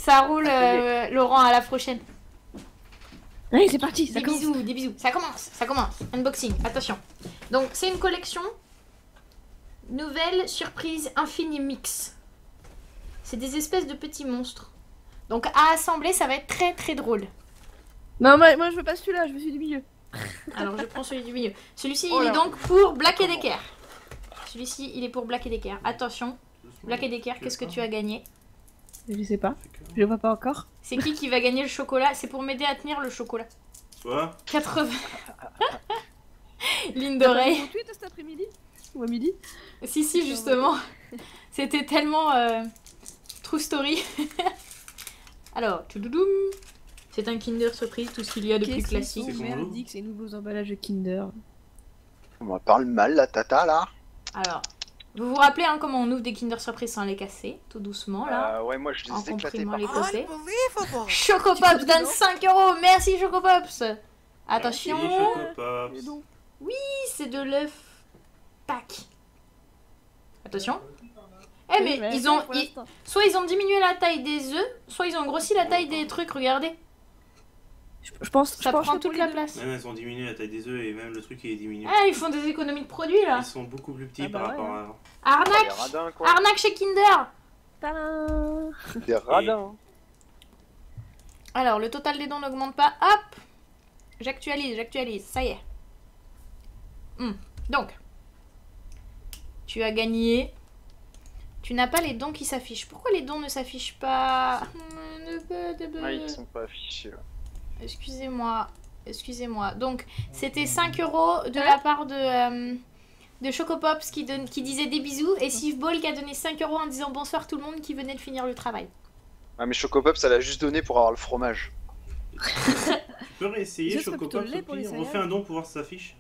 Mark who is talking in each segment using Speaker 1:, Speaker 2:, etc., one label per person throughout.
Speaker 1: Ça roule, Laurent, à la prochaine.
Speaker 2: Allez, c'est parti, ça
Speaker 1: Des
Speaker 2: commence.
Speaker 1: bisous, des bisous. Ça commence. Unboxing, attention. Donc, c'est une collection. Nouvelle surprise Infini Mix. C'est des espèces de petits monstres. Donc, à assembler, ça va être très très drôle.
Speaker 2: Non, moi je veux pas celui-là, je veux celui du milieu.
Speaker 1: Alors, je prends celui du milieu. Celui-ci,
Speaker 3: Oh
Speaker 1: il
Speaker 3: là.
Speaker 1: est donc pour Black & Decker. Celui-ci, il est pour Black & Decker. Attention, Black & Decker, qu'est-ce que tu as gagné?
Speaker 2: Je sais pas, je le vois pas encore.
Speaker 1: C'est qui va gagner le chocolat? C'est pour m'aider à tenir le chocolat.
Speaker 4: Quoi?
Speaker 1: 80. Ligne
Speaker 2: T'as pas
Speaker 1: d'oreille.
Speaker 2: vu mon tweet cet après-midi? Ou à midi?
Speaker 1: Si, justement. C'était tellement true story. Alors, tudoudoum. C'est un Kinder Surprise, tout ce qu'il y a de plus classique.
Speaker 4: C'est
Speaker 2: merdique, ces nouveaux emballages Kinder.
Speaker 3: On m'en parle mal, la tata, là.
Speaker 1: Alors, vous vous rappelez hein, comment on ouvre des Kinder Surprise sans les casser, tout doucement là,
Speaker 3: Ouais, moi, je les
Speaker 1: en
Speaker 3: ai éclatés
Speaker 1: comprimant
Speaker 3: par
Speaker 1: les côtés.
Speaker 3: contre.
Speaker 1: Chocopops donne 5 €. Merci Chocopops. Attention.
Speaker 4: Et Chocopops.
Speaker 2: Et donc,
Speaker 1: C'est de l'œuf pack. Attention. Eh mais
Speaker 2: ouais,
Speaker 1: ils ont,
Speaker 2: pour l'instant.
Speaker 1: soit ils ont diminué la taille des œufs, soit ils ont grossi la taille des trucs. Regardez,
Speaker 2: Je pense
Speaker 1: ça
Speaker 2: que
Speaker 1: prend
Speaker 2: pour
Speaker 1: toute
Speaker 2: les
Speaker 1: la
Speaker 2: deux.
Speaker 1: place.
Speaker 4: Même elles ont diminué la taille des œufs et même le truc il est diminué.
Speaker 1: Ah, ils font des économies de produits là.
Speaker 4: Ils sont beaucoup plus petits
Speaker 2: Ah bah
Speaker 4: par
Speaker 2: ouais,
Speaker 4: rapport
Speaker 2: hein.
Speaker 4: à avant.
Speaker 3: Les
Speaker 1: Arnaque,
Speaker 3: radins, quoi.
Speaker 1: arnaque chez Kinder.
Speaker 2: Tadam.
Speaker 3: Des radins.
Speaker 1: Alors le total des dons n'augmente pas. Hop, j'actualise. Ça y est. Donc, tu as gagné. Tu n'as pas les dons qui s'affichent. Pourquoi les dons ne s'affichent pas?
Speaker 3: Ah, ils sont pas affichés, là.
Speaker 1: Excusez-moi. Donc, c'était 5 € de la part de Chocopops qui disait des bisous. Et Steve Ball qui a donné 5 € en disant bonsoir tout le monde qui venait de finir le travail.
Speaker 3: Ah, mais Chocopops, ça l'a juste donné pour avoir le fromage.
Speaker 4: Tu peux réessayer
Speaker 2: Ça serait plutôt
Speaker 4: Chocopops
Speaker 2: laid pour les
Speaker 4: on
Speaker 2: céréales.
Speaker 4: refait un don pour voir si ça s'affiche.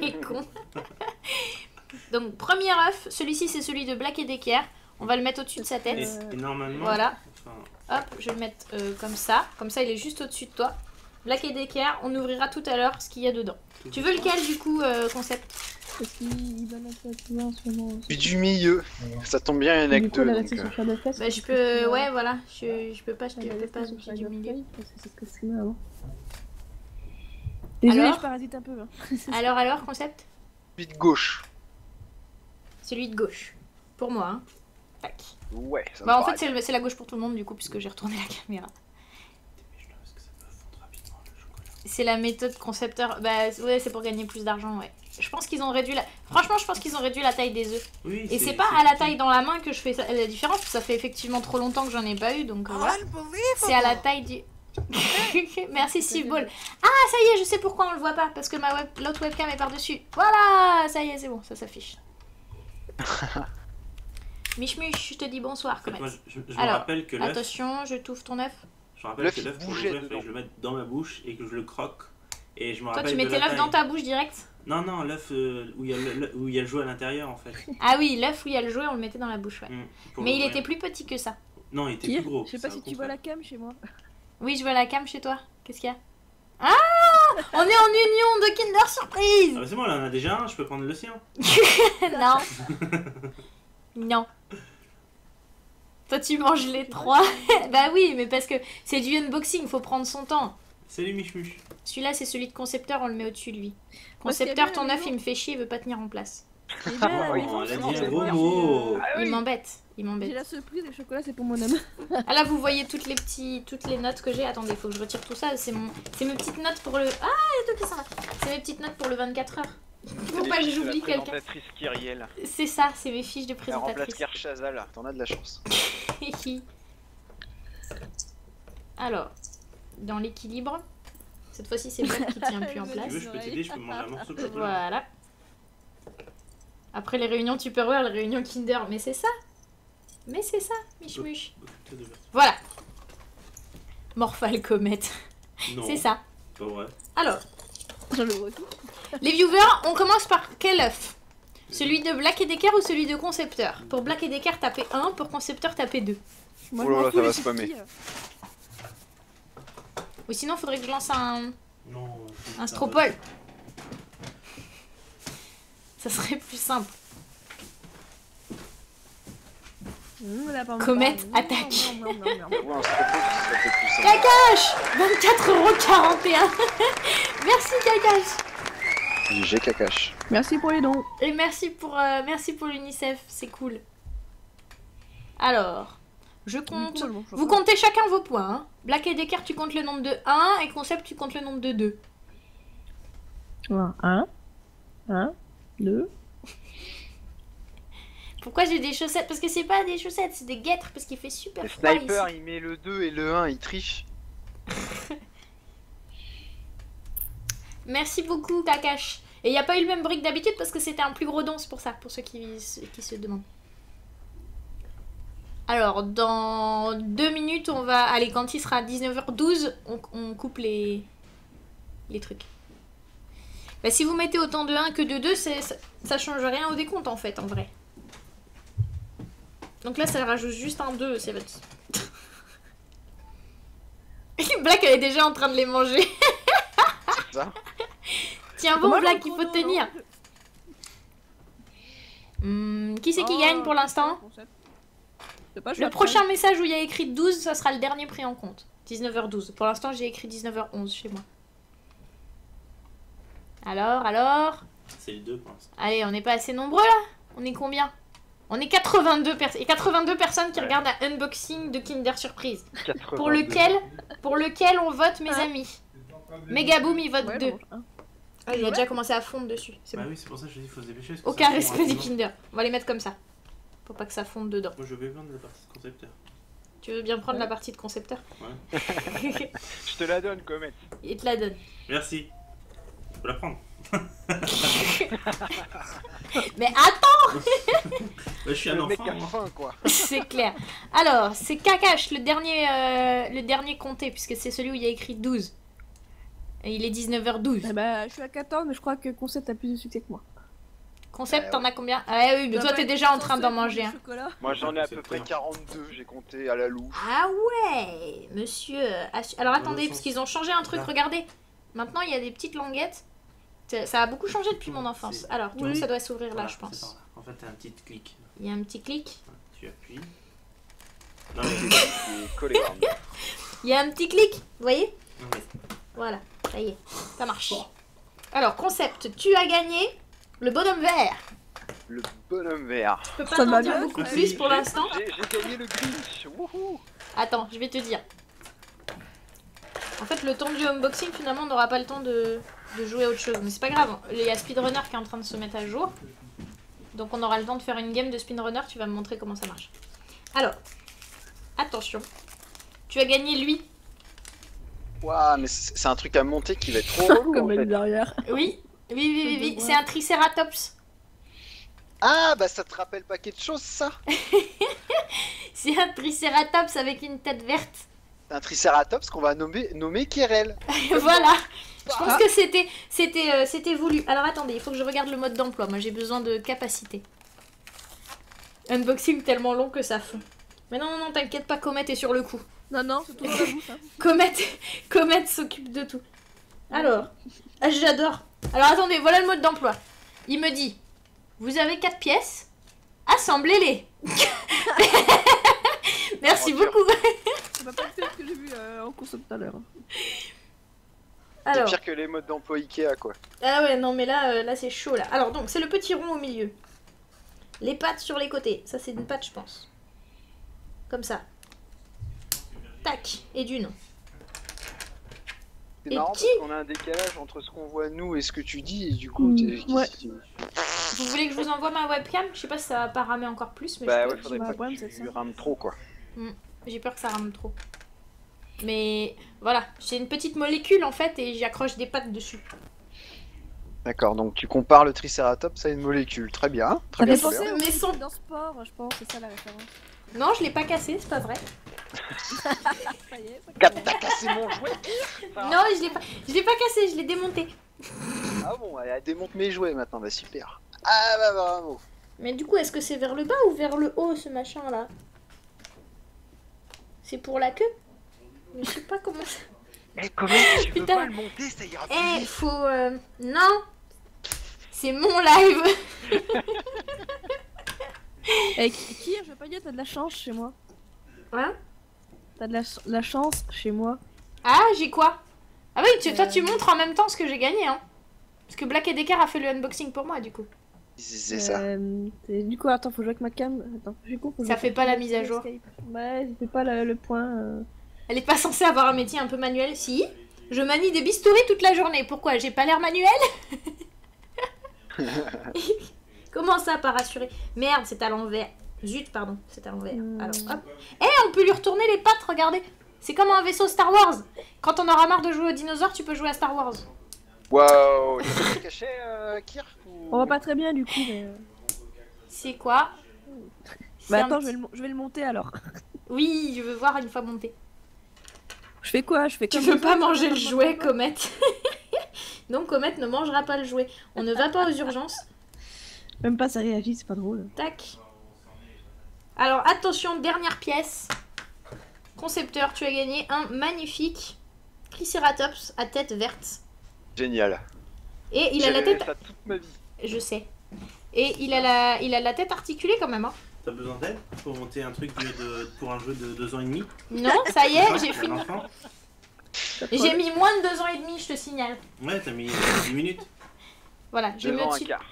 Speaker 1: Il est con. Donc, premier œuf. Celui-ci, c'est celui de Black & Decker. On va le mettre au-dessus de sa tête.
Speaker 4: Et normalement.
Speaker 1: Voilà.
Speaker 4: Enfin,
Speaker 1: Hop, je vais le mettre comme ça. Comme ça, il est juste au-dessus de toi. Black & Decker, on ouvrira tout à l'heure ce qu'il y a dedans. Tu veux lequel du coup, concept?
Speaker 2: Parce qu'il balade pas tout en ce moment.
Speaker 3: Puis du milieu. Ça tombe bien, il y en a que
Speaker 2: Du coup,
Speaker 3: deux.
Speaker 2: la
Speaker 3: donc,
Speaker 2: restée sur Shadow Face.
Speaker 1: Bah, je peux. Ouais, voilà. Je peux pas, je peux pas
Speaker 2: sur
Speaker 1: du
Speaker 2: Shadow
Speaker 1: milieu.
Speaker 2: Face, parce que c'est ce que je streamais avant. Désolé,
Speaker 1: Alors
Speaker 2: je parasite un peu. Hein.
Speaker 1: Alors, concept?
Speaker 3: Puis de gauche.
Speaker 1: Celui de gauche. Pour moi, hein. Tac.
Speaker 3: Ouais, ça me
Speaker 1: Bah, en
Speaker 3: paraît
Speaker 1: fait, c'est la gauche pour tout le monde, du coup, puisque j'ai retourné la caméra.
Speaker 4: dépêche-toi parce que ça peut fondre rapidement le chocolat.
Speaker 1: C'est la méthode concepteur. Bah, ouais, c'est pour gagner plus d'argent, ouais. Je pense qu'ils ont réduit la. Franchement, je pense qu'ils ont réduit la taille des œufs.
Speaker 4: Oui,
Speaker 1: Et c'est pas à la taille dans la main que je fais la différence, parce que ça fait effectivement trop longtemps que j'en ai pas eu, donc voilà. C'est à la taille du. Merci Steve Ball. Ah, ça y est, je sais pourquoi on le voit pas, parce que l'autre webcam est par-dessus. Voilà, ça y est, c'est bon, ça s'affiche. Michmuch, je te dis bonsoir,
Speaker 4: En fait,
Speaker 1: Comet.
Speaker 4: moi, je me
Speaker 1: Alors,
Speaker 4: rappelle que l'œuf.
Speaker 1: Attention, je t'ouvre ton œuf.
Speaker 4: Je me rappelle
Speaker 3: L'œuf,
Speaker 4: que
Speaker 3: il
Speaker 4: l'œuf pour
Speaker 3: bougeait
Speaker 4: l'ouvrir, il fallait que je
Speaker 3: dedans.
Speaker 4: le mette dans ma bouche et que je le croque. Et je me
Speaker 1: Toi,
Speaker 4: rappelle
Speaker 1: tu
Speaker 4: de
Speaker 1: mettais
Speaker 4: la
Speaker 1: l'œuf dans
Speaker 4: taille.
Speaker 1: ta bouche direct?
Speaker 4: Non, non, l'œuf où il y a le jouet à l'intérieur en fait.
Speaker 1: Ah oui, l'œuf où il y a le jouet, on le mettait dans la bouche, ouais.
Speaker 4: Pour
Speaker 1: Mais il
Speaker 4: l'ouvrir.
Speaker 1: était plus petit que ça.
Speaker 4: Non, il était
Speaker 2: Qui
Speaker 4: plus gros.
Speaker 2: Je sais pas
Speaker 4: ça,
Speaker 2: si
Speaker 4: au
Speaker 2: tu vois la
Speaker 4: contraire.
Speaker 2: cam chez moi.
Speaker 1: Oui, je vois la cam chez toi. Qu'est-ce qu'il y a? Ah, on est en union de Kinder Surprise.
Speaker 4: Ah bah c'est bon, là on a déjà un, je peux prendre le sien.
Speaker 1: Non. Non. Toi, tu manges les trois. Bah oui, mais parce que c'est du unboxing, faut prendre son temps.
Speaker 4: Salut Michmuch.
Speaker 1: Celui-là, c'est celui de concepteur, on le met au-dessus de lui.
Speaker 2: Moi, ce qui est
Speaker 1: Concepteur,
Speaker 2: bien,
Speaker 1: ton
Speaker 2: la
Speaker 1: œuf,
Speaker 2: maison-
Speaker 1: il me fait chier, il veut pas tenir en place.
Speaker 2: Et bien, la
Speaker 4: Oh,
Speaker 2: maison,
Speaker 4: elle a
Speaker 2: c'est
Speaker 4: dit
Speaker 2: bon,
Speaker 4: un
Speaker 2: j'ai
Speaker 4: gros
Speaker 2: pas-
Speaker 4: mot.
Speaker 1: Il m'embête, il
Speaker 2: J'ai
Speaker 1: m'embête.
Speaker 2: la surprise, le chocolat, c'est pour mon homme.
Speaker 1: Ah là, vous voyez toutes les notes que j'ai. Attendez, faut que je retire tout ça. C'est mes petites notes pour le. Ah, il y a tout qui s'en va. C'est mes petites notes pour le 24 heures. Faut pas que j'oublie quelqu'un.
Speaker 3: présentatrice Kyriel.
Speaker 1: C'est ça, c'est mes fiches de
Speaker 3: Elle remplace
Speaker 1: présentatrice.
Speaker 3: Kershazal. T'en as de la chance.
Speaker 1: Alors, dans l'équilibre, cette fois-ci c'est Bob qui tient plus en
Speaker 4: Si
Speaker 1: place.
Speaker 4: tu veux, je peux t'aider, je peux manger un morceau de chocolat.
Speaker 1: Voilà. Après les réunions Tupperware, les réunions Kinder, mais c'est ça. Mais c'est ça, Michmuch.
Speaker 4: Occupe-toi de verre.
Speaker 1: Voilà. Morphale comète.
Speaker 4: Non,
Speaker 1: C'est ça.
Speaker 4: pas vrai.
Speaker 1: Alors,
Speaker 2: Je le vois aussi.
Speaker 1: les viewers, on commence par quel œuf? Celui de Black & Decker ou celui de Concepteur? Pour Black & Decker, tapez 1, pour Concepteur, tapez 2.
Speaker 2: Moi,
Speaker 3: Oh là
Speaker 2: je m'en
Speaker 3: là,
Speaker 2: fous,
Speaker 3: ça va
Speaker 2: les
Speaker 3: spammer.
Speaker 2: petits,
Speaker 1: Ou sinon, faudrait que je lance un
Speaker 4: Non.
Speaker 1: stropole. Ça serait plus simple. Comet attaque.
Speaker 3: J'avoue, un stropon, ça fait plus simple.
Speaker 1: Kakash 24,41 €. Merci Kakash.
Speaker 3: GG Kakash.
Speaker 2: Merci pour les dons.
Speaker 1: Et merci pour l'UNICEF, c'est cool. Alors, je compte. Vous comptez chacun vos points. Hein. Black et Decker, tu comptes le nombre de 1 et Concept, tu comptes le nombre de 2.
Speaker 2: 1, 2.
Speaker 1: Pourquoi j'ai des chaussettes? Parce que c'est pas des chaussettes, c'est des guêtres parce qu'il fait super
Speaker 3: Le
Speaker 1: froid
Speaker 3: sniper,
Speaker 1: ici.
Speaker 3: il met le 2 et le 1, il triche.
Speaker 1: Merci beaucoup Kakash. Et il n'y a pas eu le même bruit que d'habitude parce que c'était un plus gros don, c'est pour ça, pour ceux qui se demandent. Alors, dans 2 minutes, on va... Allez, quand il sera 19h12, on coupe les trucs. Bah, si vous mettez autant de 1 que de 2, ça change rien au décompte, en fait, en vrai. Donc là, ça rajoute juste un 2, c'est votre... Black, elle est déjà en train de les manger.
Speaker 3: C'est ça.
Speaker 1: Tiens bon, Black, il faut tenir. Qui c'est qui gagne pour l'instant? Le prochain message où il y a écrit 12, ça sera le dernier pris en compte. 19h12. Pour l'instant, j'ai écrit 19h11 chez moi. Alors
Speaker 4: C'est le 2 pour l'instant.
Speaker 1: Allez, on n'est pas assez nombreux là? On est combien? On est 82 personnes. Et 82 personnes qui regardent un unboxing de Kinder Surprise.
Speaker 3: 82.
Speaker 1: Pour lequel on vote, mes amis. Megaboom, il vote 2. Ah, il a déjà commencé à fondre dessus. C'est
Speaker 4: Bah
Speaker 1: bon.
Speaker 4: oui, c'est pour ça que je dis qu'il faut se dépêcher. parce que
Speaker 1: Aucun
Speaker 4: ça fond
Speaker 1: respect des
Speaker 4: rapidement.
Speaker 1: Kinder. On va les mettre comme ça. Faut pas que ça fonde dedans.
Speaker 4: Moi je vais prendre la partie de concepteur.
Speaker 1: Tu veux bien prendre la partie de concepteur?
Speaker 4: Ouais.
Speaker 3: Je te la donne, Comet.
Speaker 1: Il te la donne.
Speaker 4: Merci. Je peux la prendre.
Speaker 1: Mais attends,
Speaker 4: Bah, je suis un
Speaker 3: Le mec
Speaker 4: enfant.
Speaker 3: a
Speaker 4: moi.
Speaker 3: faim, quoi.
Speaker 1: c'est clair. Alors, c'est Kakash, le dernier compté, puisque c'est celui où il y a écrit 12. Et il est 19h12.
Speaker 2: Eh bah, je suis à 14, mais je crois que Concept a plus de succès que moi.
Speaker 1: Concept, t'en as combien? Ah oui, mais toi t'es déjà en train d'en manger. Hein.
Speaker 3: Moi j'en ai à
Speaker 4: C'est
Speaker 3: peu près
Speaker 4: très
Speaker 3: 42, j'ai compté à la louche.
Speaker 1: Ah ouais, monsieur. Alors attendez, parce qu'ils ont changé un truc,
Speaker 4: Là.
Speaker 1: regardez. Maintenant il y a des petites languettes. Ça a beaucoup changé depuis mon enfance. Alors, du coup, ça doit s'ouvrir là,
Speaker 4: Voilà,
Speaker 1: je
Speaker 4: c'est
Speaker 1: pense.
Speaker 4: par là. En fait, t'as un petit clic.
Speaker 1: Il y a un petit clic.
Speaker 4: Tu appuies.
Speaker 3: Il
Speaker 4: Non mais.
Speaker 3: est collé quand même.
Speaker 1: Il y a un petit clic, vous voyez?
Speaker 4: Non, mais...
Speaker 1: Voilà, ça y est, ça marche. Alors, Concept, tu as gagné le bonhomme vert.
Speaker 3: Le bonhomme vert.
Speaker 1: Je peux pas
Speaker 2: Ça
Speaker 1: t'en
Speaker 2: va
Speaker 1: dire
Speaker 2: bien.
Speaker 1: beaucoup plus pour l'instant.
Speaker 3: J'ai gagné le Grinch. Wouhou.
Speaker 1: Attends, je vais te dire. En fait, le temps du unboxing, finalement, on n'aura pas le temps de jouer à autre chose. Mais c'est pas grave, il y a Speedrunner qui est en train de se mettre à jour. Donc on aura le temps de faire une game de Speedrunner, tu vas me montrer comment ça marche. Alors, attention. Tu as gagné lui.
Speaker 3: Waouh, mais c'est un truc à monter qui va être trop relou en
Speaker 2: Comme elle est
Speaker 3: fait.
Speaker 2: derrière.
Speaker 1: Oui. C'est un Triceratops.
Speaker 3: Ah bah ça te rappelle pas quelque chose ça?
Speaker 1: C'est un Triceratops avec une tête verte.
Speaker 3: C'est un Triceratops qu'on va nommer Kérel.
Speaker 1: Voilà. Je pense que c'était voulu. Alors attendez, il faut que je regarde le mode d'emploi. Moi j'ai besoin de capacité. Unboxing tellement long que ça fond. Mais non, t'inquiète pas, Comet est sur le coup.
Speaker 2: Non, c'est tout dans la bouche. Hein.
Speaker 1: Comet s'occupe de tout. Alors, j'adore. Alors attendez, voilà le mode d'emploi. Il me dit, vous avez 4 pièces, assemblez-les. Merci beaucoup.
Speaker 2: Ça va pas être ce que j'ai vu en Concept tout à l'heure.
Speaker 3: C'est
Speaker 1: Alors,
Speaker 3: pire que les modes d'emploi Ikea quoi.
Speaker 1: ah ouais, non mais là c'est chaud là. Alors donc, c'est le petit rond au milieu. Les pattes sur les côtés. Ça c'est une patte je pense. Comme ça. Tac, et d'une.
Speaker 3: C'est
Speaker 1: Et
Speaker 3: marrant
Speaker 1: qui-
Speaker 3: parce qu'on a un décalage entre ce qu'on voit nous et ce que tu dis et du coup
Speaker 2: Ouais.
Speaker 1: Vous voulez que je vous envoie ma webcam? Je sais pas si ça va pas ramer encore plus, mais
Speaker 3: Bah
Speaker 1: je
Speaker 3: ouais,
Speaker 1: peux-
Speaker 3: faudrait
Speaker 2: Bah,
Speaker 3: pas
Speaker 2: le problème,
Speaker 3: que
Speaker 2: c'est
Speaker 3: tu
Speaker 2: ça.
Speaker 3: rames trop quoi.
Speaker 1: j'ai peur que ça rame trop. Mais voilà, c'est une petite molécule en fait et j'y accroche des pattes dessus.
Speaker 3: D'accord, donc tu compares le Triceratops à une molécule. Très bien, très bien.
Speaker 2: J'ai
Speaker 3: très bien.
Speaker 2: pensé au
Speaker 1: Mais
Speaker 2: mais
Speaker 1: son-
Speaker 2: dans sport, je pense, c'est ça la référence.
Speaker 1: Non, je l'ai pas cassé, c'est pas vrai.
Speaker 2: Ça y est, ça
Speaker 3: T'as cassé mon jouet?
Speaker 1: Non, je l'ai pas cassé, je l'ai démonté.
Speaker 3: Ah bon, elle démonte mes jouets maintenant, bah super. Ah bah bravo.
Speaker 1: Mais du coup, est-ce que c'est vers le bas ou vers le haut ce machin là? C'est pour la queue? Mais je sais pas comment ça.
Speaker 3: Eh comment tu peux
Speaker 1: Putain.
Speaker 3: pas le monter, ça ira plus
Speaker 1: Eh,
Speaker 3: vite.
Speaker 1: faut. Non! C'est mon live!
Speaker 2: Eh, qui, je veux pas dire, t'as de la chance chez moi.
Speaker 1: Hein?
Speaker 2: T'as de la chance chez moi.
Speaker 1: Ah, j'ai quoi? Ah oui, toi tu montres en même temps ce que j'ai gagné, hein. Parce que Black Decker a fait le unboxing pour moi, du coup.
Speaker 3: C'est ça.
Speaker 2: Du coup, attends, faut jouer avec ma cam. Attends,
Speaker 1: ça fait pas la mise à jour.
Speaker 2: Ouais, ça fait pas le point.
Speaker 1: Elle est pas censée avoir un métier un peu manuel, si. Je manie des bistouris toute la journée. Pourquoi? J'ai pas l'air manuel? Comment ça, pas rassuré? Merde, c'est à l'envers. Zut, pardon, c'est à l'envers. Alors, hop. Eh, on peut lui retourner les pattes, regardez. C'est comme un vaisseau Star Wars. Quand on aura marre de jouer aux dinosaures, tu peux jouer à Star Wars.
Speaker 3: Waouh, il caché, Kir ou...
Speaker 2: On va pas très bien du coup, mais...
Speaker 1: C'est quoi?
Speaker 2: Bah attends, je vais le monter alors.
Speaker 1: Oui, je veux voir une fois monté.
Speaker 2: Je fais quoi? Je fais
Speaker 1: Tu
Speaker 2: comme
Speaker 1: veux pas manger le jouet, Comet? Donc Comet ne mangera pas le jouet. On ne va pas aux urgences.
Speaker 2: Même pas ça réagit, c'est pas drôle.
Speaker 1: Tac. Alors attention, dernière pièce. Concepteur, tu as gagné un magnifique Triceratops à tête verte.
Speaker 3: Génial.
Speaker 1: Et il a la tête...
Speaker 3: ça toute ma vie.
Speaker 1: Je sais. Et il a la tête articulée quand même. Hein.
Speaker 4: T'as besoin d'aide pour monter un truc pour un jeu de 2 ans et demi?
Speaker 1: Non, ça y est, j'ai
Speaker 4: Un
Speaker 1: fini.
Speaker 4: enfant?
Speaker 1: J'ai mis moins de 2 ans et demi, je te signale.
Speaker 4: Ouais, t'as mis 10 minutes.
Speaker 1: Voilà, je me suis...
Speaker 3: quart.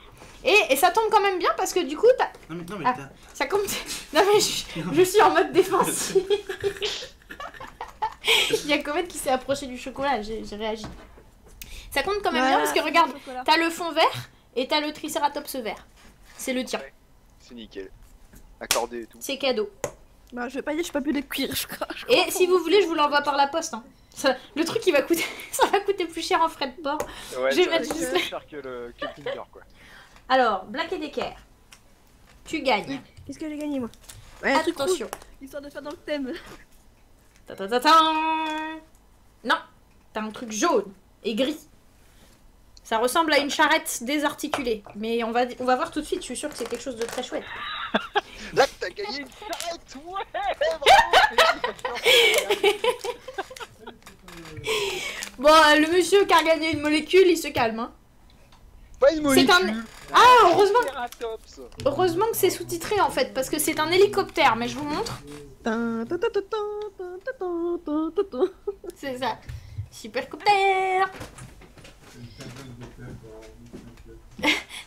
Speaker 1: Et ça tombe quand même bien parce que du coup, t'as...
Speaker 4: Non mais
Speaker 1: Ah, ça compte... Non mais je suis en mode défensif. Il y a Comet qui s'est approché du chocolat, j'ai réagi. Ça compte quand même bien parce que regarde, t'as le fond vert et t'as le Triceratops vert. C'est le tien.
Speaker 3: Ouais, c'est nickel. Accordé et tout.
Speaker 1: C'est cadeau.
Speaker 2: Bah je vais pas dire, je suis pas plus de cuir, je crois.
Speaker 1: Et si vous voulez, je vous l'envoie par la poste. Hein. Le truc, il va coûter... ça va coûter plus cher en frais de port.
Speaker 3: Ouais,
Speaker 1: Je vais mettre
Speaker 3: c'est
Speaker 1: juste
Speaker 3: plus cher que le Kinder, quoi.
Speaker 1: Alors, Black Decker, tu gagnes.
Speaker 2: Qu'est-ce que j'ai gagné moi? Ouais, un truc
Speaker 1: Attention.
Speaker 2: rouge, histoire de faire dans le thème.
Speaker 1: Non, t'as un truc jaune et gris. Ça ressemble à une charrette désarticulée. Mais on va voir tout de suite, je suis sûre que c'est quelque chose de très chouette.
Speaker 3: Là, t'as gagné une charrette, ouais,
Speaker 1: Bon, le monsieur qui a gagné une molécule, il se calme. Hein.
Speaker 3: Pas une molécule.
Speaker 1: Ah, heureusement.
Speaker 3: Triceratops.
Speaker 1: Heureusement que c'est sous-titré en fait, parce que c'est un hélicoptère, mais je vous montre. C'est ça. Supercoptère.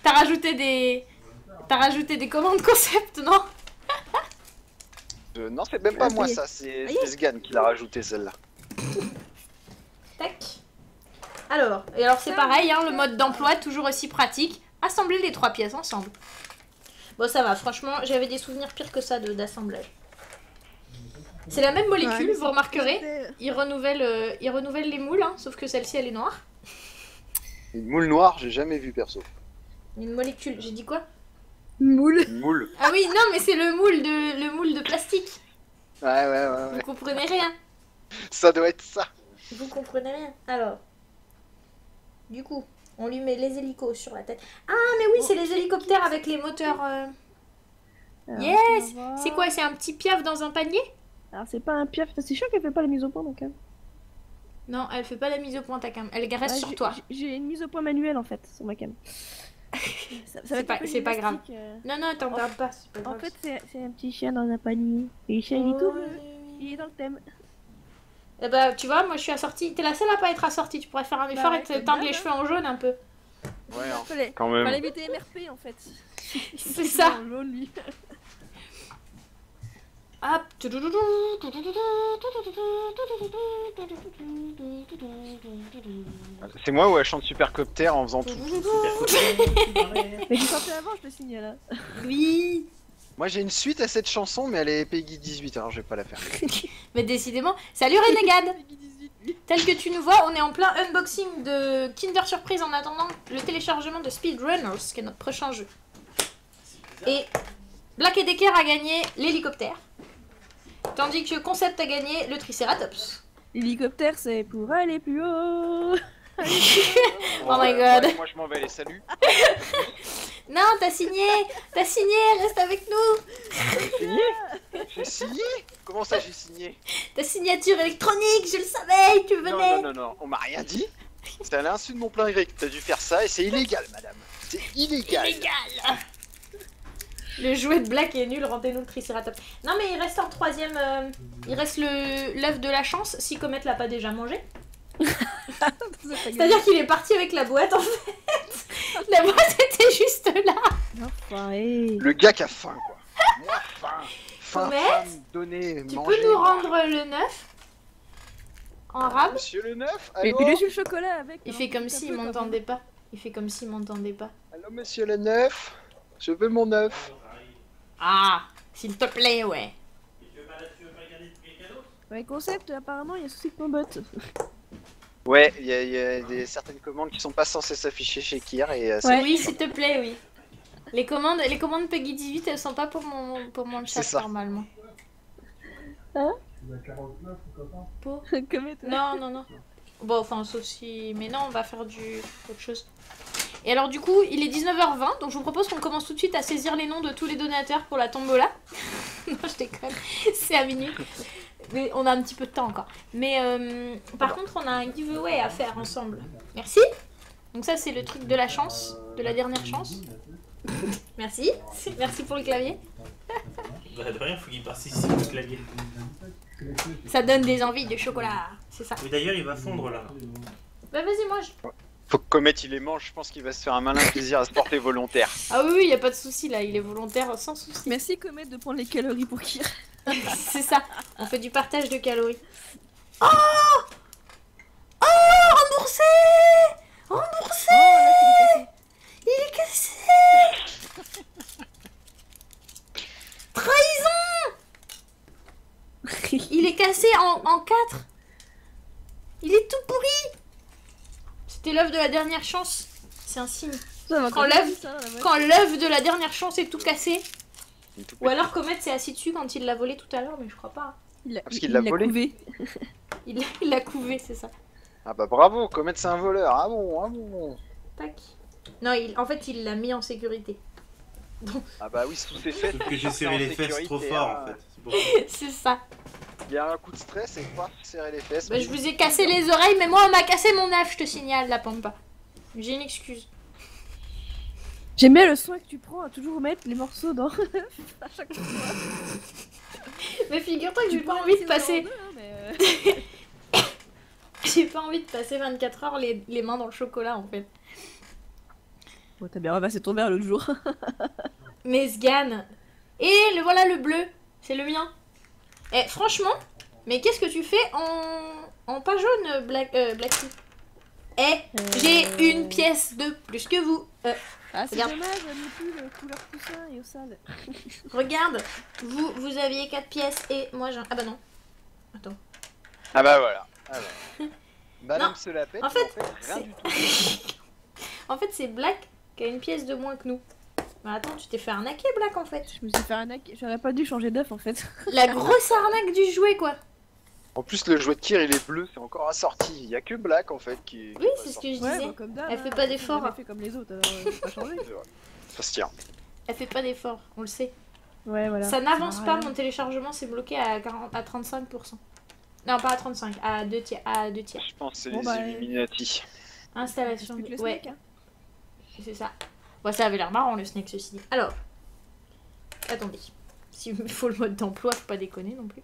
Speaker 1: T'as rajouté des commandes concept, non?
Speaker 3: Non, c'est même pas moi ça, c'est Sgan qui l'a rajouté celle-là.
Speaker 1: Tac. Alors c'est pareil, hein, le mode d'emploi toujours aussi pratique. Assembler les 3 pièces ensemble. Bon, ça va, franchement, j'avais des souvenirs pires que ça d'assemblage. C'est la même molécule, vous remarquerez. Ils renouvellent les moules, hein, sauf que celle-ci, elle est noire.
Speaker 3: Une moule noire, j'ai jamais vu perso.
Speaker 1: Une molécule, j'ai dit quoi?
Speaker 2: Moule.
Speaker 3: Une moule.
Speaker 1: Ah oui, non, mais c'est le moule de plastique.
Speaker 3: Ouais.
Speaker 1: Vous comprenez rien.
Speaker 3: Ça doit être ça.
Speaker 1: Vous comprenez rien. Alors, du coup, on lui met les hélicos sur la tête. Ah, mais oui, c'est les hélicoptères avec les moteurs... Yes. C'est quoi? C'est un petit piaf dans un panier?
Speaker 2: Alors c'est pas un piaf, c'est sûr qu'elle fait pas la mise au point donc.
Speaker 1: Non, elle fait pas la mise au point ta cam. Elle reste sur toi.
Speaker 2: J'ai une mise au point manuelle en fait sur ma cam.
Speaker 1: C'est pas grave. Non, t'en parles pas.
Speaker 2: En fait, c'est un petit chien dans un panier. Et le chien il est tout bleu. Il est dans le thème.
Speaker 1: Eh bah, tu vois, moi je suis assortie. T'es la seule à pas être assortie. Tu pourrais faire un effort et te teindre les cheveux en jaune un peu.
Speaker 3: Ouais,
Speaker 2: hein,
Speaker 3: quand même.
Speaker 2: Fallait éviter MRP en fait.
Speaker 1: C'est ça.
Speaker 2: En jaune, lui.
Speaker 1: Hop.
Speaker 3: C'est moi où elle chante Supercopter en faisant tout.
Speaker 2: Mais tu chantais avant, je te signale.
Speaker 1: Oui.
Speaker 3: Moi j'ai une suite à cette chanson, mais elle est Peggy 18, alors je vais pas la faire.
Speaker 1: Mais décidément. Salut Renegade. Tel que tu nous vois, on est en plein unboxing de Kinder Surprise en attendant le téléchargement de Speedrunners, qui est notre prochain jeu. Et Black Decker a gagné l'hélicoptère. Tandis que Concept a gagné le Triceratops.
Speaker 2: L'hélicoptère, c'est pour aller plus haut.
Speaker 1: Oh my god.
Speaker 3: Ouais, moi je m'en vais, allez, salut.
Speaker 1: Non, t'as signé, reste avec nous.
Speaker 3: J'ai signé. J'ai signé. Comment ça j'ai signé?
Speaker 1: Ta signature électronique, je le savais, tu venais.
Speaker 3: Non, on m'a rien dit. C'est à l'insu de mon plein gré que t'as dû faire ça et c'est illégal, madame. C'est illégal.
Speaker 1: Illégal. Le jouet de Black est nul, rendez-nous le Triceratops. Non mais il reste en troisième, il reste l'œuf de la chance, si Comet l'a pas déjà mangé. C'est-à-dire qu'il est parti avec la boîte en fait. La boîte était juste là.
Speaker 2: Enfin, hey.
Speaker 3: Le gars qui a faim, quoi. Moi, faim. Faim,
Speaker 1: Comet,
Speaker 3: faim, donner,
Speaker 1: Tu
Speaker 3: manger.
Speaker 1: peux nous rendre le 9 en arabe?
Speaker 3: Monsieur le 9,
Speaker 2: Et
Speaker 3: allô?
Speaker 2: puis le chocolat avec.
Speaker 1: Il
Speaker 2: alors,
Speaker 1: fait comme
Speaker 2: un
Speaker 1: s'il
Speaker 2: peu, quand
Speaker 1: m'entendait pas. Il fait comme s'il m'entendait pas.
Speaker 3: Allô, monsieur le 9? Je veux mon 9.
Speaker 1: Ah, s'il te plaît, ouais.
Speaker 2: même. Ouais, concept, apparemment, il y a souci de ton bot.
Speaker 3: Ouais, il y a certaines commandes qui sont pas censées s'afficher chez Kier et
Speaker 1: Ouais. Oui, s'il te plaît, oui. Les commandes Peggy 18, elles sont pas pour mon chat
Speaker 3: C'est ça.
Speaker 1: normalement.
Speaker 2: Hein?
Speaker 1: Pour...
Speaker 2: Comme toi.
Speaker 1: Non, non, non. Bon, enfin, sauf si... Mais non, on va faire autre chose. Et alors, du coup, il est 19h20, donc je vous propose qu'on commence tout de suite à saisir les noms de tous les donateurs pour la tombola. Non, je déconne. C'est à minuit. Mais on a un petit peu de temps encore. Mais par contre, on a un giveaway à faire ensemble. Merci. Donc ça, c'est le truc de la chance, de la dernière chance. Merci. Merci pour le clavier.
Speaker 4: Bah, de rien, faut qu'il participe au clavier.
Speaker 1: Ça donne des envies de chocolat. C'est ça.
Speaker 4: Mais d'ailleurs, il va fondre là.
Speaker 1: Bah vas-y, moi je...
Speaker 3: faut que Comet il les mange, je pense qu'il va se faire un malin plaisir à se porter volontaire.
Speaker 1: Ah oui, y a pas de souci là, il est volontaire sans souci.
Speaker 2: Merci Comet de prendre les calories pour Kir.
Speaker 1: C'est ça, on fait du partage de calories. Oh, oh, remboursé. Remboursé. Il est cassé. Trahison. Il est cassé en 4. Il est tout pourri. C'était l'œuf de la dernière chance. C'est un signe. Quand l'œuf de la dernière chance est tout cassé. Ou alors Comet s'est assis dessus quand il l'a volé tout à l'heure, mais je crois pas.
Speaker 3: Parce qu'il l'a volé.
Speaker 2: couvé.
Speaker 1: Il l'a couvé, c'est ça.
Speaker 3: Ah bah bravo, Comet c'est un voleur. Ah bon, ah bon.
Speaker 1: Tac. Non, en fait, il l'a mis en sécurité. Donc...
Speaker 3: Ah bah oui, tout est fait.
Speaker 4: Sauf que j'ai serré les fesses trop fort en fait. C'est pour ça.
Speaker 1: c'est ça.
Speaker 3: Il y a un coup de stress et pas serrer les fesses.
Speaker 1: Bah, je vous ai cassé les oreilles, mais moi, on m'a cassé mon œuf, je te signale, la pampa. J'ai une excuse.
Speaker 2: J'aime bien le soin que tu prends à toujours mettre les morceaux dans. À chaque fois.
Speaker 1: Mais figure-toi que j'ai pas envie de passer. J'ai pas envie de passer 24 heures les mains dans le chocolat en fait.
Speaker 2: Bon, t'as bien ramassé ton verre l'autre jour.
Speaker 1: Mais Sgan. Et voilà le bleu. C'est le mien. Eh, franchement, mais qu'est-ce que tu fais en pas jaune, Blacky? Eh, j'ai une pièce de plus que vous.
Speaker 2: Ah, c'est
Speaker 1: Regarde.
Speaker 2: dommage, elle n'est plus le couleur poussin et au sale.
Speaker 1: Regarde, vous aviez 4 pièces et moi j'ai un... Ah bah non. Attends.
Speaker 3: Ah bah voilà. Alors. Madame
Speaker 1: Non,
Speaker 3: se la pète,
Speaker 1: en
Speaker 3: mais
Speaker 1: fait,
Speaker 3: rien
Speaker 1: c'est-
Speaker 3: du tout.
Speaker 1: En fait, c'est Black qui a une pièce de moins que nous. Mais attends, tu t'es fait arnaquer, Black, en fait.
Speaker 2: Je me suis fait arnaquer, j'aurais pas dû changer d'œuf en fait.
Speaker 1: La grosse arnaque du jouet, quoi.
Speaker 3: En plus, le jouet de Kier il est bleu, c'est encore assorti. Il y a que Black en fait qui.
Speaker 1: Oui, c'est ce que je disais.
Speaker 2: bah, comme d'hab,
Speaker 1: Elle fait
Speaker 2: hein,
Speaker 1: pas
Speaker 2: j'ai
Speaker 1: d'effort.
Speaker 2: jamais fait comme les autres, alors pas changé.
Speaker 3: Ça se tient.
Speaker 1: Elle fait pas d'effort, on le sait.
Speaker 2: Ouais, voilà.
Speaker 1: Ça n'avance
Speaker 2: sert à
Speaker 1: pas,
Speaker 2: rien.
Speaker 1: mon téléchargement s'est bloqué à 35%. Non, pas à 35, à 2 tiers. À 2 tiers.
Speaker 3: Je pense que c'est
Speaker 2: Bon,
Speaker 3: les
Speaker 2: bah,
Speaker 3: Illuminati.
Speaker 1: Installation.
Speaker 2: Plus que le
Speaker 1: Ouais,
Speaker 2: snack, hein.
Speaker 1: c'est ça. Bon, ça avait l'air marrant, le snake, ceci dit. Alors, attendez. S'il me faut le mode d'emploi, faut pas déconner non plus.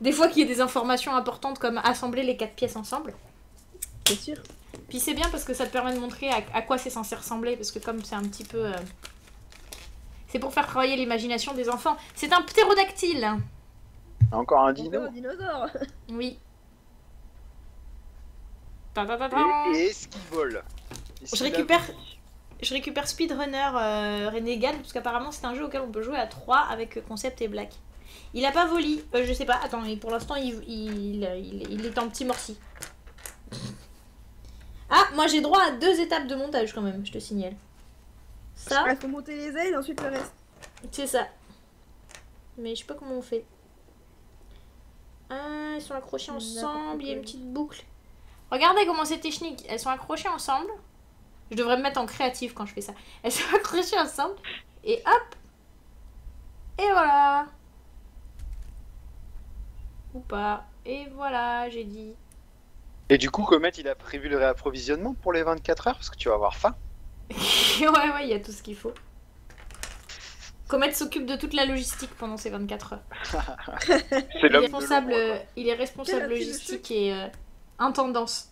Speaker 1: Des fois qu'il y ait des informations importantes comme assembler les 4 pièces ensemble.
Speaker 2: C'est sûr.
Speaker 1: Puis c'est bien parce que ça te permet de montrer à quoi c'est censé ressembler. Parce que comme c'est un petit peu... C'est pour faire travailler l'imagination des enfants. C'est un ptérodactyle.
Speaker 3: Encore un dino.
Speaker 2: Encore un dinosaure.
Speaker 1: Oui. Ta ta ta ta.
Speaker 3: Et est-ce qu'il vole?
Speaker 1: Je récupère Speedrunner Renegade parce qu'apparemment c'est un jeu auquel on peut jouer à 3 avec Concept et Black. Il a pas volé, je sais pas, attends, pour l'instant il est en petit morci. Ah, moi j'ai droit à 2 étapes de montage quand même, je te signale. Ça,
Speaker 2: Il faut monter les ailes, ensuite le reste.
Speaker 1: c'est ça. Mais je sais pas comment on fait. Ah, ils sont accrochés ensemble, il y a une petite boucle. Regardez comment c'est technique, elles sont accrochées ensemble. Je devrais me mettre en créatif quand je fais ça. Elles sont accrochées ensemble. Et hop. Et voilà. Ou pas. Et voilà, j'ai dit.
Speaker 3: Et du coup, Comet il a prévu le réapprovisionnement pour les 24 heures parce que tu vas avoir faim.
Speaker 1: Ouais, il y a tout ce qu'il faut. Comet s'occupe de toute la logistique pendant ces 24 heures.
Speaker 3: C'est
Speaker 1: Il est
Speaker 3: l'homme de
Speaker 1: responsable,
Speaker 3: l'ombre, quoi.
Speaker 1: il est responsable
Speaker 2: Quel appui de
Speaker 1: logistique et intendance.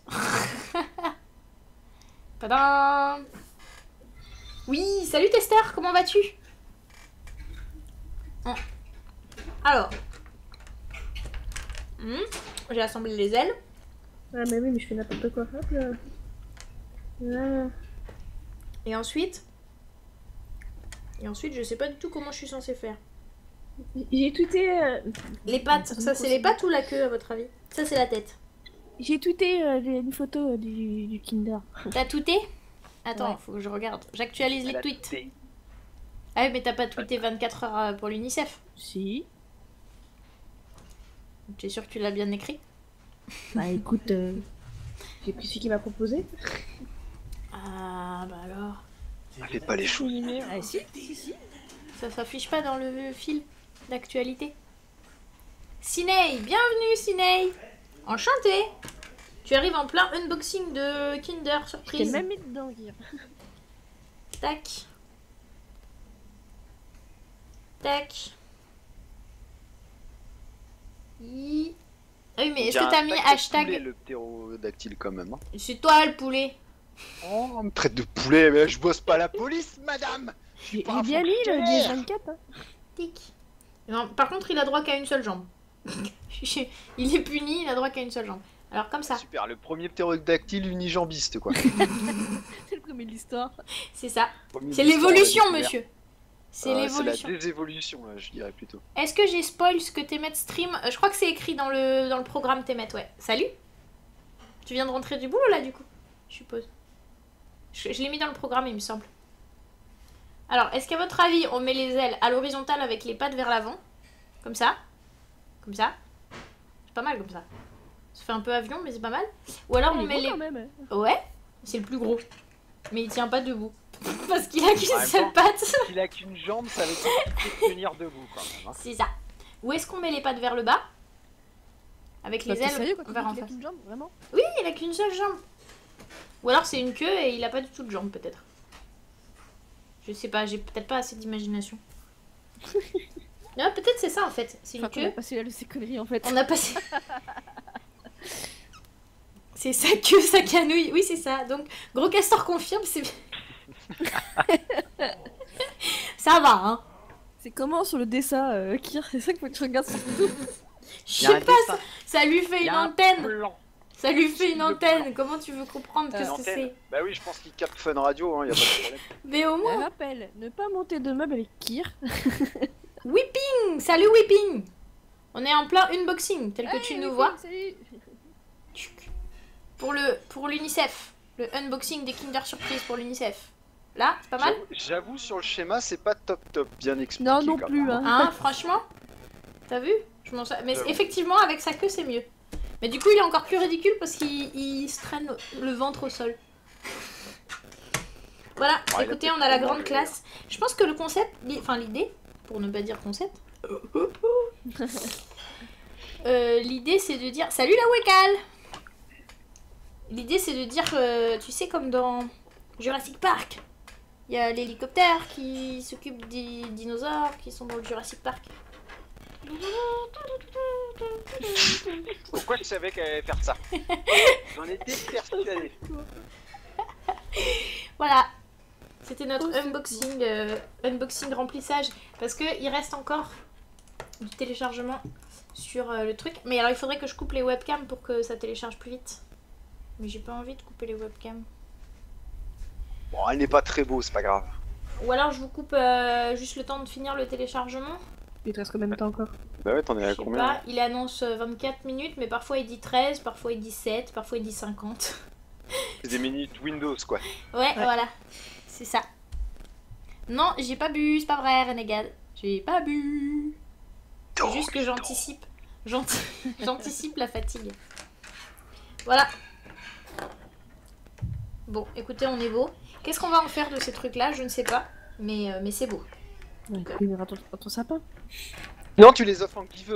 Speaker 1: Tadam. Oui, salut Tester, comment vas-tu? Alors, j'ai assemblé les ailes.
Speaker 2: Ah, mais oui, mais je fais n'importe quoi. Hop là. Voilà.
Speaker 1: Et ensuite, je sais pas du tout comment je suis censée faire.
Speaker 2: J'ai tweeté.
Speaker 1: Les pattes, ça c'est les pattes ou la queue à votre avis? Ça c'est la tête.
Speaker 2: J'ai tweeté une photo du Kinder.
Speaker 1: T'as tweeté? Attends,
Speaker 2: Ouais.
Speaker 1: faut que je regarde. J'actualise les
Speaker 3: Elle a
Speaker 1: tweets.
Speaker 3: tweeté.
Speaker 1: Ah oui, mais t'as pas tweeté 24 heures pour l'UNICEF.
Speaker 2: Si.
Speaker 1: Tu es sûr que tu l'as bien écrit?
Speaker 2: Bah écoute, j'ai pris celui qui m'a proposé.
Speaker 1: Ah bah alors.
Speaker 3: Fais pas les choses.
Speaker 2: Ah si, si.
Speaker 1: Ça s'affiche pas dans le fil d'actualité. Ciné, bienvenue Ciné. Enchanté. Tu arrives en plein unboxing de Kinder
Speaker 2: Je t'ai
Speaker 1: Surprise.
Speaker 2: même mis dedans, Guy.
Speaker 1: Tac. Tac. Ah oui, mais est-ce que t'as mis hashtag...
Speaker 3: Le ptérodactyle quand même. Hein.
Speaker 1: C'est toi le poulet.
Speaker 3: Oh, on me traite de poulet, mais je bosse pas à la police, madame.
Speaker 2: J'ai
Speaker 3: pas un
Speaker 2: bien mis le
Speaker 3: fonctionnaire.
Speaker 2: DS24. Hein.
Speaker 1: Tic. Non, par contre, il a droit qu'à une seule jambe. Il est puni, il a droit qu'à une seule jambe. Alors comme ça,
Speaker 3: Super, le premier ptérodactyle unijambiste, quoi.
Speaker 2: C'est le premier de l'histoire.
Speaker 1: c'est ça.
Speaker 3: Premier
Speaker 1: C'est
Speaker 3: de l'histoire,
Speaker 1: l'évolution,
Speaker 3: la découverte.
Speaker 1: monsieur. C'est
Speaker 3: C'est la
Speaker 1: l'évolution.
Speaker 3: désévolution, là, je dirais plutôt.
Speaker 1: Est-ce que j'ai spoil ce que Temet stream? Je crois que c'est écrit dans le programme Temet, ouais. Salut. Tu viens de rentrer du boulot là, du coup? Je suppose. Je l'ai mis dans le programme, il me semble. Alors, est-ce qu'à votre avis, on met les ailes à l'horizontale avec les pattes vers l'avant? Comme ça? Comme ça? C'est pas mal comme ça. Ça fait un peu avion, mais c'est pas mal. Ou alors on
Speaker 2: Il est
Speaker 1: met
Speaker 2: beau
Speaker 1: les...
Speaker 2: quand même.
Speaker 1: Ouais, c'est le plus gros. Mais il tient pas debout. Parce qu'il a qu'une
Speaker 3: En même
Speaker 1: seule
Speaker 3: temps,
Speaker 1: patte.
Speaker 3: S'il a qu'une jambe, ça va être compliqué de tenir debout, quand même. Hein.
Speaker 1: C'est ça. Où est-ce qu'on met les pattes vers le bas? Avec les
Speaker 2: Bah, t'es sérieux
Speaker 1: ailes
Speaker 2: quand tu
Speaker 1: vers
Speaker 2: dis
Speaker 1: en
Speaker 2: qu'il a
Speaker 1: face.
Speaker 2: qu'une jambe, vraiment?
Speaker 1: Oui, il a qu'une seule jambe. Ou alors c'est une queue et il a pas du tout de jambe, peut-être. Je sais pas, j'ai peut-être pas assez d'imagination. Non, peut-être c'est ça en fait. C'est une
Speaker 2: Enfin, qu'on a
Speaker 1: queue.
Speaker 2: passé là de ces conneries en fait.
Speaker 1: On a passé. C'est sa queue, sa canouille. Oui, c'est ça. Donc, Gros Castor confirme, c'est bien. Ça va, hein.
Speaker 2: C'est comment sur le dessin, Kir? C'est ça qu'il faut que tu regardes sur tout.
Speaker 1: Je
Speaker 3: Y a un
Speaker 1: sais pas,
Speaker 3: dessin.
Speaker 1: ça lui fait
Speaker 3: Y
Speaker 1: une
Speaker 3: a un
Speaker 1: antenne.
Speaker 3: plan.
Speaker 1: Ça lui fait une
Speaker 3: Le
Speaker 1: antenne.
Speaker 3: plan.
Speaker 1: Comment tu veux comprendre
Speaker 3: Une
Speaker 1: qu'est-ce que
Speaker 3: antenne.
Speaker 1: c'est?
Speaker 3: Bah oui, je pense qu'il capte Fun Radio, hein, y a pas de problème.
Speaker 1: Mais au moins.
Speaker 2: Rappel, ne pas monter de meubles avec Kir.
Speaker 1: Whipping. Salut Whipping. On est en plein unboxing, tel que tu nous vois.
Speaker 2: Salut.
Speaker 1: Pour l'UNICEF. Le unboxing des Kinder Surprise pour l'UNICEF. Là, c'est pas mal?
Speaker 3: J'avoue, sur le schéma, c'est pas top bien expliqué.
Speaker 2: Non, non
Speaker 3: quand
Speaker 2: plus,
Speaker 3: même.
Speaker 2: hein.
Speaker 1: Hein, franchement? T'as vu? Mais
Speaker 3: J'avoue.
Speaker 1: effectivement, avec sa queue, c'est mieux. Mais du coup, il est encore plus ridicule parce qu'il se traîne le ventre au sol. Voilà,
Speaker 3: Ah, il a
Speaker 1: écoutez,
Speaker 3: peut-être
Speaker 1: on a la
Speaker 3: pas
Speaker 1: grande
Speaker 3: mangé,
Speaker 1: classe. Je pense que le concept, enfin l'idée, pour ne pas dire concept, l'idée c'est de dire... Salut la Wekal! L'idée c'est de dire, tu sais, comme dans Jurassic Park, il y a l'hélicoptère qui s'occupe des dinosaures qui sont dans le Jurassic Park.
Speaker 3: Pourquoi je savais qu'elle allait faire ça? J'en étais persuadé.
Speaker 1: Voilà, c'était notre unboxing remplissage, parce que il reste encore du téléchargement sur le truc. Mais alors il faudrait que je coupe les webcams pour que ça télécharge plus vite. Mais j'ai pas envie de couper les webcams.
Speaker 3: Bon, elle n'est pas très beau, c'est pas grave.
Speaker 1: Ou alors je vous coupe juste le temps de finir le téléchargement.
Speaker 2: Il te reste combien de temps encore?
Speaker 3: Bah ouais, t'en es
Speaker 1: Je
Speaker 3: à
Speaker 1: sais
Speaker 3: combien?
Speaker 1: pas, il annonce 24 minutes, mais parfois il dit 13, parfois il dit 7, parfois il dit 50.
Speaker 3: C'est des minutes Windows, quoi.
Speaker 1: Ouais, voilà, c'est ça. Non, j'ai pas bu, c'est pas vrai, Renegade. J'ai pas bu. C'est juste que j'anticipe. J'anticipe la fatigue. Voilà. Bon, écoutez, on est beau. Qu'est-ce qu'on va en faire de ces trucs-là? Je ne sais pas. Mais c'est beau.
Speaker 2: Ouais, il verra ton sapin.
Speaker 3: Non, tu les offres en giveaway.